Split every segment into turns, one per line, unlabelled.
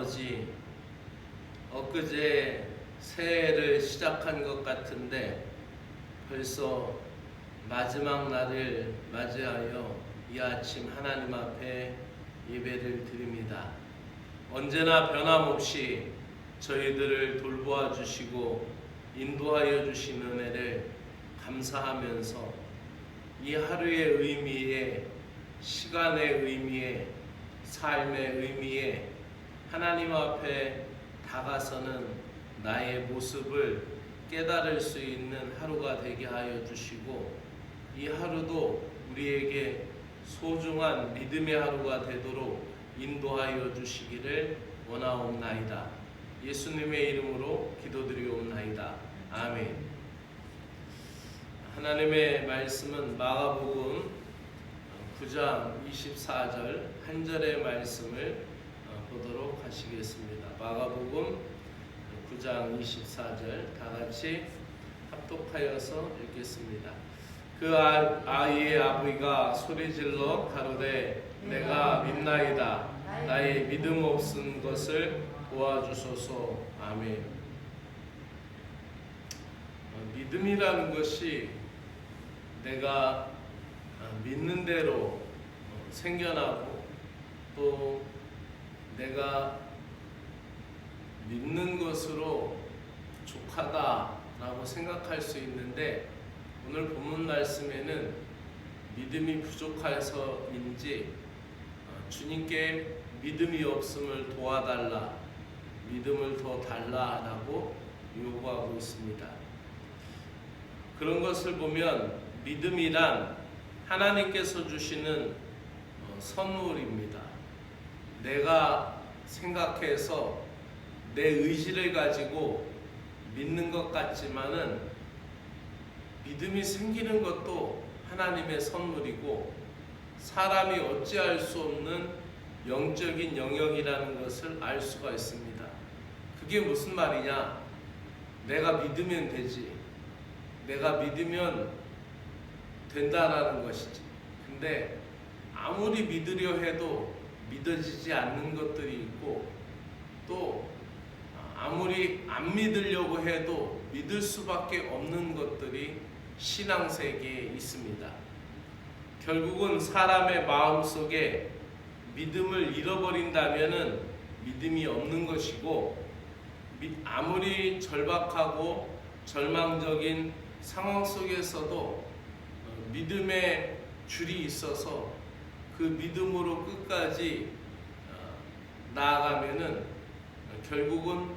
아버지, 엊그제 새해를 시작한 것 같은데 벌써 마지막 날을 맞이하여 이 아침 하나님 앞에 예배를 드립니다. 언제나 변함없이 저희들을 돌보아 주시고 인도하여 주신 은혜를 감사하면서 이 하루의 의미에, 시간의 의미에, 삶의 의미에 하나님 앞에 다가서는 나의 모습을 깨달을 수 있는 하루가 되게 하여 주시고, 이 하루도 우리에게 소중한 믿음의 하루가 되도록 인도하여 주시기를 원하옵나이다. 예수님의 이름으로 기도드리옵나이다. 아멘. 하나님의 말씀은 마가복음 9장 24절 한 절의 말씀을 보도록 하시겠습니다. 마가복음 9장 24절 다 같이 합독하여서 읽겠습니다. 그 아이의 아버지가 소리질러 가로되 내가 믿나이다. 나의 믿음 없은 것을 도와주소서. 아멘. 믿음이라는 것이 내가 믿는 대로 생겨나고 또 내가 믿는 것으로 족하다라고 생각할 수 있는데, 오늘 본문 말씀에는 믿음이 부족해서인지 주님께 믿음이 없음을 도와달라, 믿음을 더 달라라고 요구하고 있습니다. 그런 것을 보면 믿음이란 하나님께서 주시는 선물입니다. 내가 생각해서 내 의지를 가지고 믿는 것 같지만은 믿음이 생기는 것도 하나님의 선물이고, 사람이 어찌할 수 없는 영적인 영역이라는 것을 알 수가 있습니다. 그게 무슨 말이냐? 내가 믿으면 되지, 내가 믿으면 된다라는 것이지. 근데 아무리 믿으려 해도 믿어지지 않는 것들이 있고, 또 아무리 안 믿으려고 해도 믿을 수밖에 없는 것들이 신앙세계에 있습니다. 결국은 사람의 마음속에 믿음을 잃어버린다면은 믿음이 없는 것이고, 아무리 절박하고 절망적인 상황 속에서도 믿음의 줄이 있어서 그 믿음으로 끝까지 나아가면은 결국은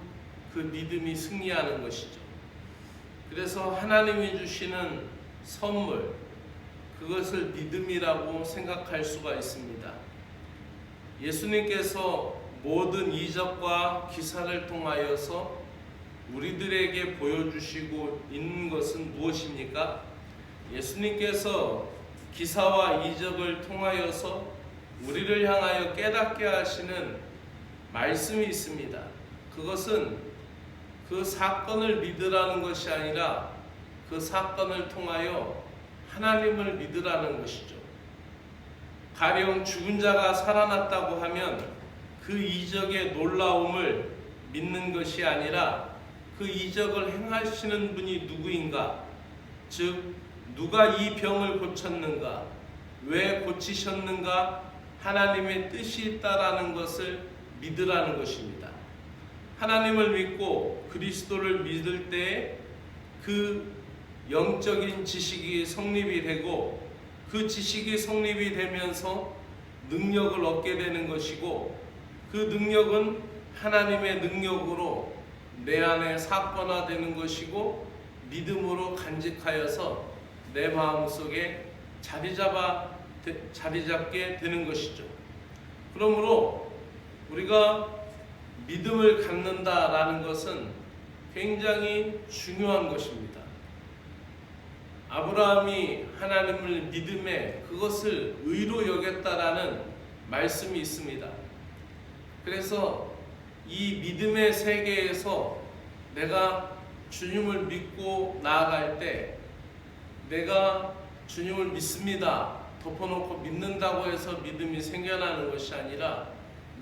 그 믿음이 승리하는 것이죠. 그래서 하나님이 주시는 선물, 그것을 믿음이라고 생각할 수가 있습니다. 예수님께서 모든 이적과 기사를 통하여서 우리들에게 보여주시고 있는 것은 무엇입니까? 예수님께서 기사와 이적을 통하여서 우리를 향하여 깨닫게 하시는 말씀이 있습니다. 그것은 그 사건을 믿으라는 것이 아니라 그 사건을 통하여 하나님을 믿으라는 것이죠. 가령 죽은 자가 살아났다고 하면 그 이적의 놀라움을 믿는 것이 아니라 그 이적을 행하시는 분이 누구인가, 즉 누가 이 병을 고쳤는가, 왜 고치셨는가, 하나님의 뜻이 있다라는 것을 믿으라는 것입니다. 하나님을 믿고 그리스도를 믿을 때 그 영적인 지식이 성립이 되고, 그 지식이 성립이 되면서 능력을 얻게 되는 것이고, 그 능력은 하나님의 능력으로 내 안에 사건화되는 것이고, 믿음으로 간직하여서 내 마음속에 자리 잡게 되는 것이죠. 그러므로 우리가 믿음을 갖는다라는 것은 굉장히 중요한 것입니다. 아브라함이 하나님을 믿음에 그것을 의로 여겼다라는 말씀이 있습니다. 그래서 이 믿음의 세계에서 내가 주님을 믿고 나아갈 때, 내가 주님을 믿습니다 덮어놓고 믿는다고 해서 믿음이 생겨나는 것이 아니라,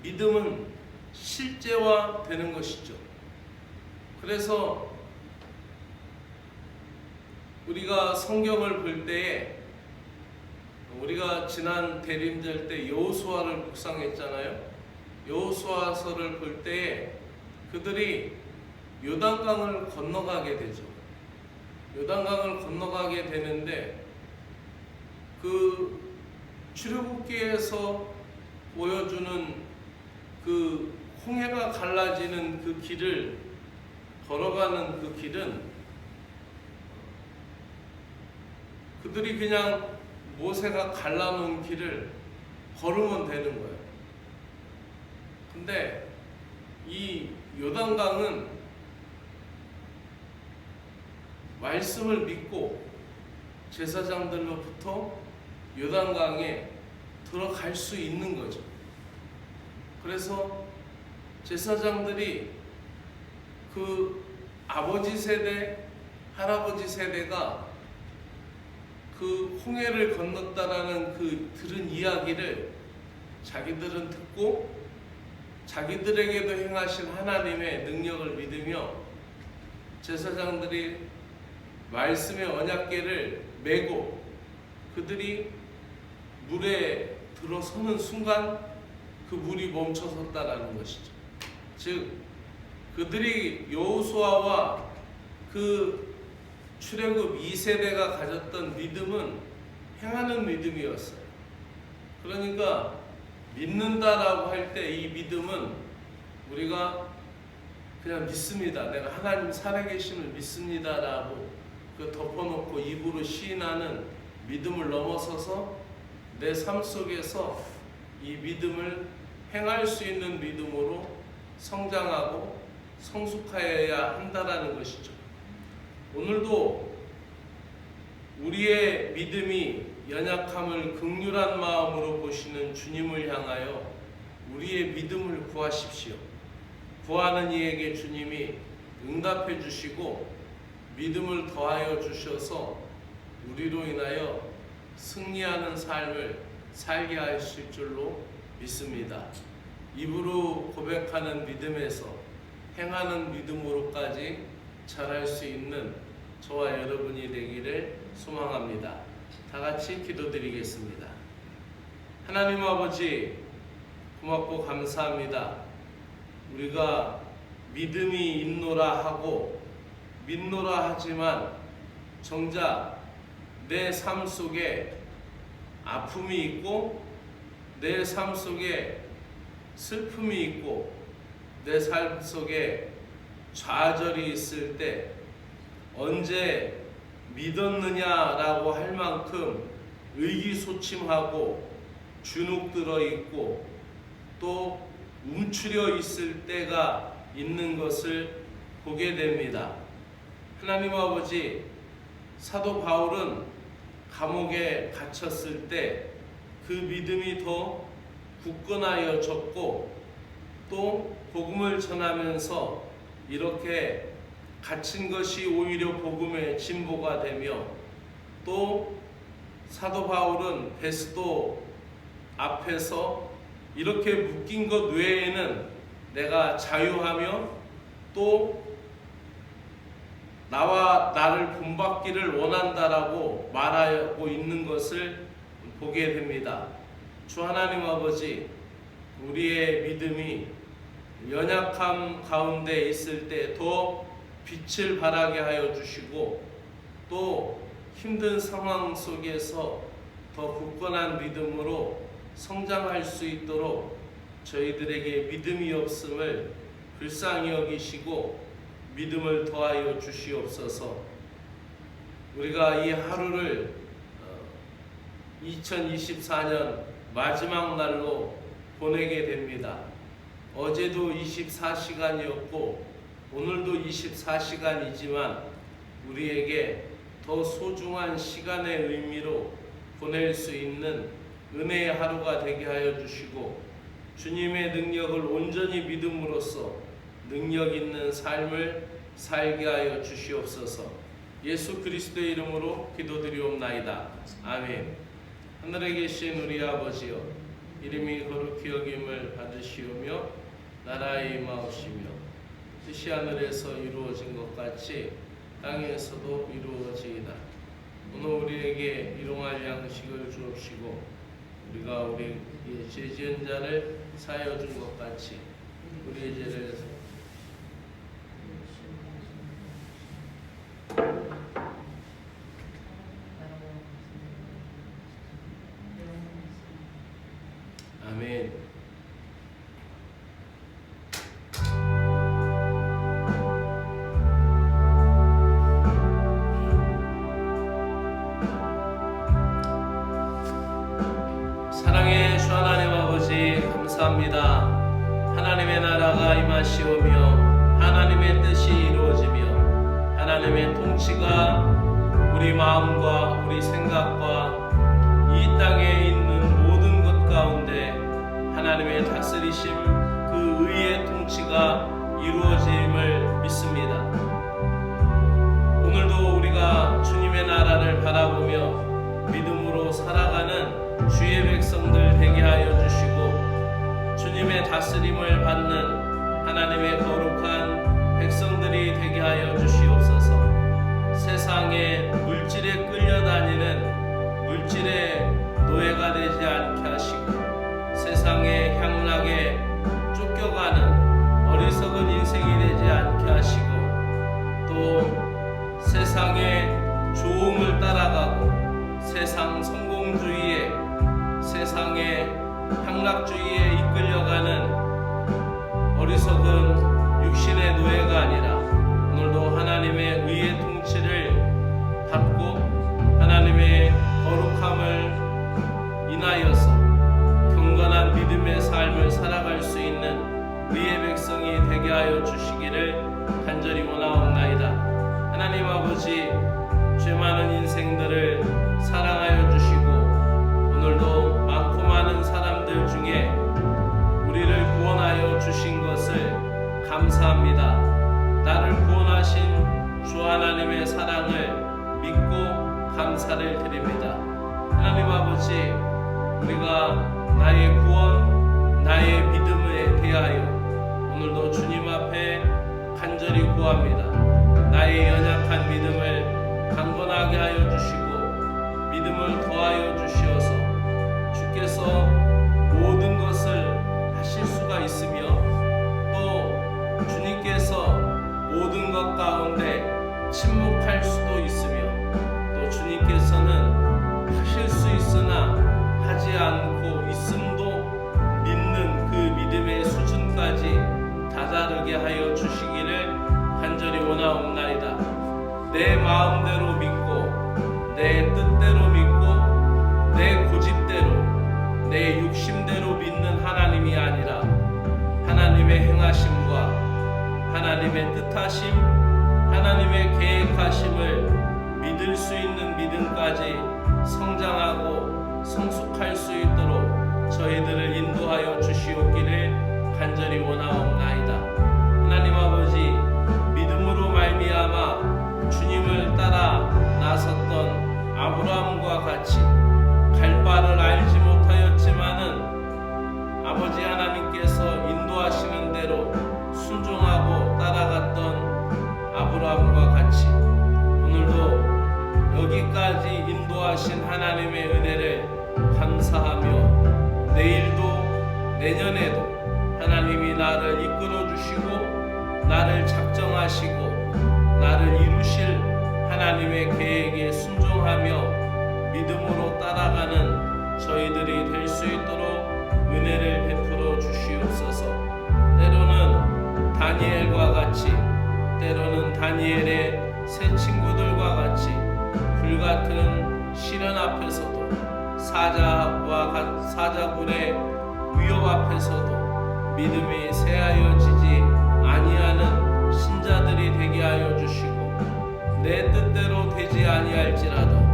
믿음은 실제화되는 것이죠. 그래서 우리가 성경을 볼 때에 우리가 지난 대림절 때 여호수아를 묵상했잖아요. 여호수아서를 볼 때에 그들이 요단강을 건너가게 되죠. 요단강을 건너가게 되는데 그 출애굽기에서 보여주는 그 홍해가 갈라지는 그 길을 걸어가는 그 길은 그들이 그냥 모세가 갈라놓은 길을 걸으면 되는 거예요. 근데 이 요단강은 말씀을 믿고 제사장들로부터 요단강에 들어갈 수 있는 거죠. 그래서 제사장들이 그 아버지 세대, 할아버지 세대가 그 홍해를 건넜다라는 그 들은 이야기를 자기들은 듣고 자기들에게도 행하신 하나님의 능력을 믿으며 제사장들이 말씀의 언약궤를 메고 그들이 물에 들어서는 순간 그 물이 멈춰섰다라는 것이죠. 즉 그들이 여호수아와 그 출애굽 2세대가 가졌던 믿음은 행하는 믿음이었어요. 그러니까 믿는다라고 할 때 이 믿음은 우리가 그냥 믿습니다. 내가 하나님 살아계심을 믿습니다라고 그 덮어놓고 입으로 시인하는 믿음을 넘어서서 내 삶 속에서 이 믿음을 행할 수 있는 믿음으로 성장하고 성숙하여야 한다라는 것이죠. 오늘도 우리의 믿음이 연약함을 긍휼한 마음으로 보시는 주님을 향하여 우리의 믿음을 구하십시오. 구하는 이에게 주님이 응답해 주시고 믿음을 더하여 주셔서 우리로 인하여 승리하는 삶을 살게 하실 줄로 믿습니다. 입으로 고백하는 믿음에서 행하는 믿음으로까지 자랄 수 있는 저와 여러분이 되기를 소망합니다. 다 같이 기도드리겠습니다. 하나님 아버지, 고맙고 감사합니다. 우리가 믿음이 있노라 하고 믿노라 하지만 정작 내 삶 속에 아픔이 있고 내 삶 속에 슬픔이 있고 내 삶 속에 좌절이 있을 때 언제 믿었느냐라고 할 만큼 의기소침하고 주눅 들어 있고 또 움츠려 있을 때가 있는 것을 보게 됩니다. 하나님 아버지, 사도 바울은 감옥에 갇혔을 때 그 믿음이 더 굳건하여졌고 또 복음을 전하면서 이렇게 갇힌 것이 오히려 복음의 진보가 되며 또 사도 바울은 베스도 앞에서 이렇게 묶인 것 외에는 내가 자유하며 또 나와 나를 본받기를 원한다라고 말하고 있는 것을 보게 됩니다. 주 하나님 아버지, 우리의 믿음이 연약함 가운데 있을 때 더 빛을 발하게 하여 주시고 또 힘든 상황 속에서 더 굳건한 믿음으로 성장할 수 있도록 저희들에게 믿음이 없음을 불쌍히 여기시고 믿음을 더하여 주시옵소서. 우리가 이 하루를 2024년 마지막 날로 보내게 됩니다. 어제도 24시간이었고 오늘도 24시간이지만 우리에게 더 소중한 시간의 의미로 보낼 수 있는 은혜의 하루가 되게 하여 주시고 주님의 능력을 온전히 믿음으로써 능력 있는 삶을 살게 하여 주시옵소서. 예수 그리스도의 이름으로 기도드리옵나이다. 아멘. 하늘에 계신 우리 아버지여, 이름이 거룩히 여김을 받으시오며 나라의 임하옵시며 뜻이 하늘에서 이루어진 것 같이 땅에서도 이루어지이다. 오늘 우리에게 일용할 양식을 주옵시고 우리가 우리의 죄 지은 자를 사하여 준 것 같이 우리의 죄를 아멘. 사랑의 주 하나님 아버지 감사합니다. 하나님의 나라가 임하시오며 하나님의 뜻이 이루어지며 하나님의 통치가 우리 마음과 우리 생각과 이 땅에 있는 모든 것 가운데 하나님의 다스리심 그 의의 통치가 이루어짐을 믿습니다. 오늘도 우리가 주님의 나라를 바라보며 믿음으로 살아가는 주의 백성들 되게 하여 주시고 주님의 다스림을 받는 하나님의 거룩한 백성들이 되게 하여 주시옵소서. 세상의 물질에 끌려다니는 물질의 노예가 되지 않게 하시고 세상의 향락에 쫓겨가는 어리석은 인생이 되지 않게 하시고 또 세상의 조음을 따라가고 세상 성공주의에 세상의 향락주의에 이끌려가는 어리석은 육신의 노예가 아니라 오늘도 하나님의 의의 통치를 받고 하나님의 거룩함을 인하여서 경건한 믿음의 삶을 살아갈 수 있는 의의 백성이 되게 하여 주시기를 간절히 원하옵나이다. 하나님 아버지, 죄 많은 인생들을 사랑하여 주시고 오늘도 많고 많은 사람들 중에 우리를 구원하여 주신 것을 감사합니다. 나를 구원하신 주 하나님의 사랑을 믿고 감사를 드립니다. 하나님 아버지, 우리가 나의 구원, 나의 믿음에 대하여 오늘도 주님 앞에 간절히 구합니다. 나의 연약한 믿음을 강건하게 하여 주시고 믿음을 더하여 주시어서 주께서 모든 것을 하실 수가 있으며 또 주님께서 모든 것 가운데 침묵할 수도 있으며 또 주님께서는 하실 수 있으나 하지 않고 있음도 믿는 그 믿음의 수준까지 다다르게 하여 주시기를 간절히 원하옵나이다. 내 마음대로 믿고 내 뜻대로 믿고 내 고집대로 내 육심대로 믿는 하나님이 아니라 하나님의 행하심과 하나님의 뜻하심, 하나님의 계획하심을 믿을 수 있는 믿음까지 성장하고 성숙할 수 있도록 저희들을 인도하여 주시옵기를 간절히 원하옵나이다. 하나님 아버지, 믿음으로 말미암아 주님을 따라 나섰던 아브라함과 같이 갈 바를 알지 못하였지만은 아버지 하나님께서 인도하시는 대로 순종하고 따라갔던 아브라함과 같이 오늘도 여기까지 인도하신 하나님의 은혜를 감사하며 내일도 내년에도 하나님이 나를 이끌어 주시고 나를 작정하시고 나를 이루실 하나님의 계획에 순종하며 믿음으로 따라가는 저희들이 될 수 있도록 은혜를 베풀어 주시옵소서. 때로는 다니엘과 같이 때로는 다니엘의 새 친구들과 같이 불같은 시련 앞에서도 사자굴의 위협 앞에서도 믿음이 새하여지지 아니하는 신자들이 되게 하여 주시고 내 뜻대로 되지 아니할지라도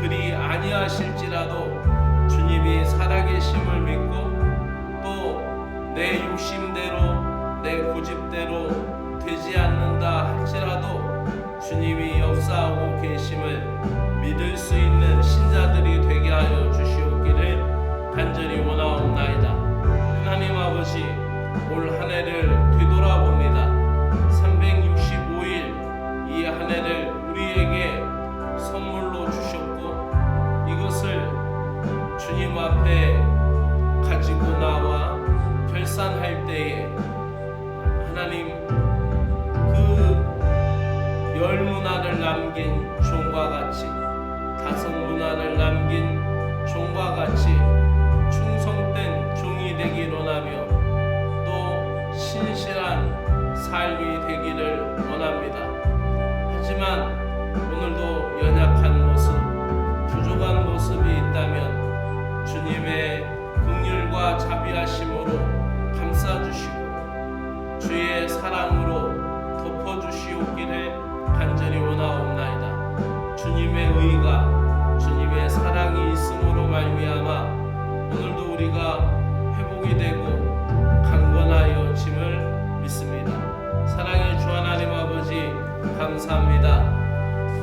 그리 아니하실지라도 주님이 살아계심을 믿고 또 내 욕심대로 내 고집대로 되지 않는다 할지라도 주님이 역사하고 계심을 믿을 수 있는 신자들이 되게 하여 주시옵기를 간절히 원하옵나이다. 하나님 아버지, 올 한 해를 뒤돌아봅니다. 365일 이 한 해를 우리에게 선물로 주셨고 이것을 주님 앞에 가지고 나와 결산할 때에 하나님 그 10문화를 남긴 종과 같이 5문화를 남긴 종과 같이 충성된 종이 되기를 원하며 또 신실한 삶이 되기를 원합니다. 하지만 오늘도 연약한 모습, 부족한 모습이 있다면 주님의 긍휼과 자비하심으로 감싸주시고 주의 사랑으로 덮어주시옵기를 간절히 원하옵나이다. 주님의 의가 주님의 사랑이 있음으로 말미암아 오늘도 우리가 회복이 되고 강건하여짐을 믿습니다. 사랑의 주 하나님 아버지 감사합니다.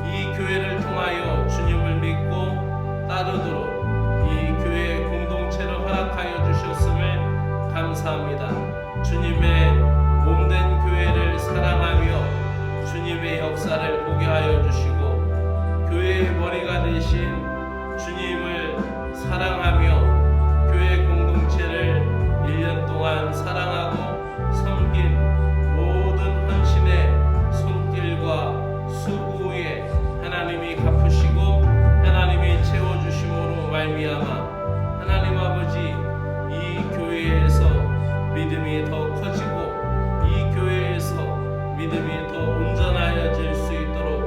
이 교회를 통하여 주님을 믿고 따르도록 이 교회 공동체를 허락하여 주셨음을 감사합니다. 주님의 몸된 교회를 사랑하며 주님의 역사를 보게 하여 주시고 교회의 머리가 되신 주님을 사랑하며 교회 공동체를 1년 동안 사랑하고 섬긴 모든 헌신의 손길과 수고에 하나님이 갚으시고 하나님이 채워주심으로 말미암아 하나님 아버지 이 교회에서 믿음이 더 커지고 이 교회에서 믿음이 더 온전하여질 수 있도록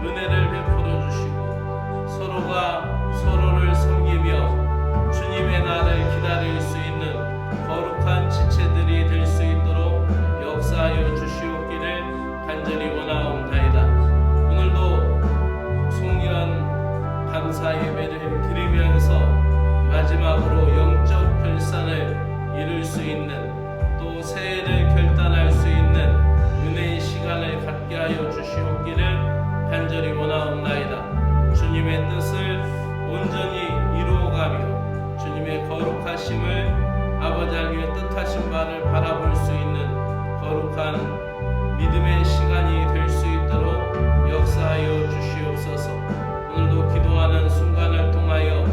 은혜를 베풀어 주시고 서로가 서로를 섬기며 주님의 날을 기다릴 수 있는 거룩한 지체들이 될 수 있도록 역사하여 주시옵기를 간절히 원하옵나이다. 오늘도 송년 감사 예배를 드리면서 마지막으로 영적 결산을 이룰 수 있는 또 새해를 결단할 수 있는 은혜의 시간을 갖게 하여 주시옵기를 간절히 원하옵나이다. 주님의 뜻을 온전히 이루어가며 주님의 거룩하심을 아버지 하나님의 뜻하신 바를 바라볼 수 있는 거룩한 믿음의 시간이 될 수 있도록 역사하여 주시옵소서. 오늘도 기도하는 순간을 통하여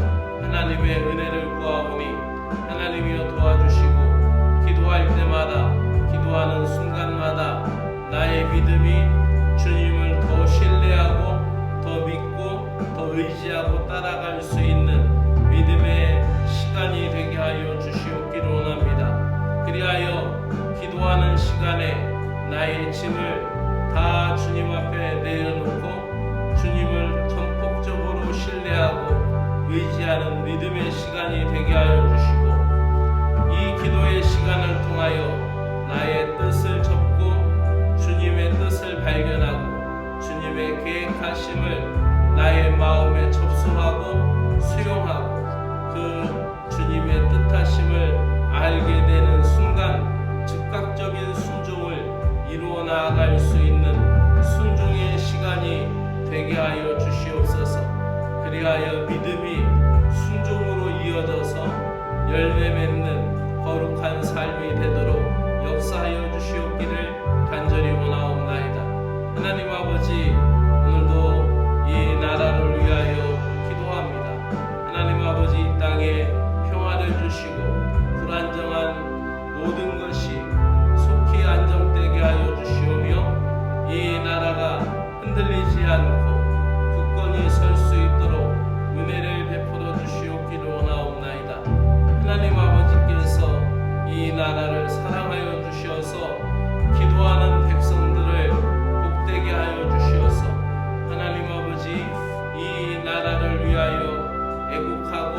하나님의 은혜를 구하오니 하나님이여 도와주시고 기도할 때마다 기도하는 순간마다 나의 믿음이 주님을 더 신뢰하고 더 믿고 더 의지하고 따라갈 수 있는 믿음의 시간이 되게 하여 주시옵기를 원합니다. 그리하여 기도하는 시간에 나의 짐을 다 주님 앞에 내려놓고 주님을 전폭적으로 신뢰하고 의지하는 믿음의 시간이 되게 하여 주시고 이 기도의 시간을 통하여 나의 뜻을 접고 주님의 뜻을 발견하고 주님의 계획하심을 나의 마음에 접수하고 수용하고 그 주님의 뜻하심을 알게 되는 순간 즉각적인 순종을 이루어 나아갈 수 있는 순종의 시간이 되게 하여 주시옵소서. 그리하여 믿음이 순종으로 이어져서 열매 맺는 거룩한 삶이 되도록 역사하여 주시옵기를 간절히 원하옵나이다. 하나님 아버지 오늘도 이 나라를 위하여 기도합니다. 하나님 아버지 이 땅에 평화를 주시고 불안정한 모든 것이 속히 안정되게 하여 주시오며 이 나라가 흔들리지 않고 굳건히 설 수 있도록 은혜를 베풀어 주시옵기를 원하옵나이다. 하나님 아버지께서 이 나라를 사랑하여 주셔서 기도하는 백성들을 복되게 하여 주시어서 하나님 아버지 이 나라를 위하여 애국하고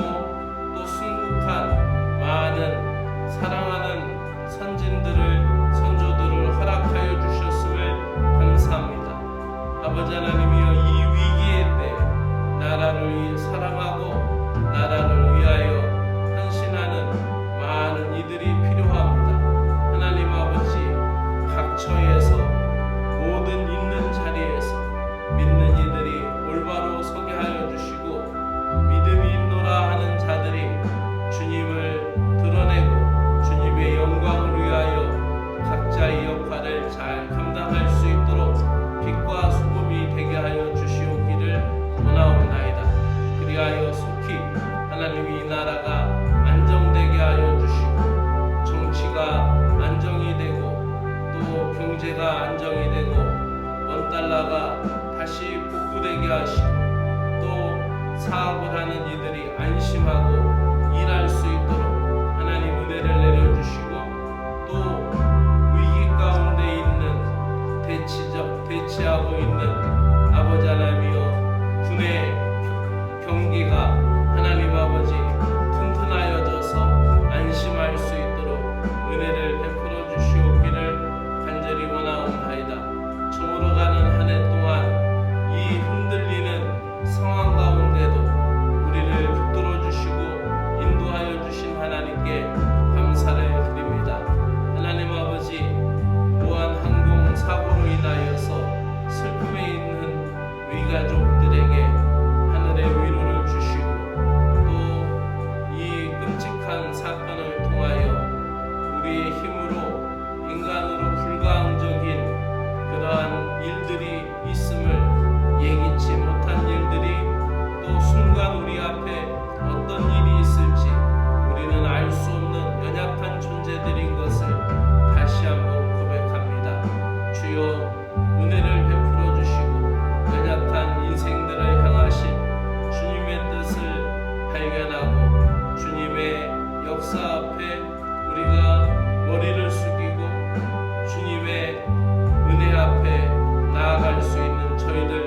또 순국한 많은 사랑하는 선진들을 선조들을 허락하여 주셨음을 감사합니다. 아버지 하나님이여 이 위기의 때 나라를 사랑하고 나라를 위하여 헌신하는 많은 이들이 필요합니다. 은혜를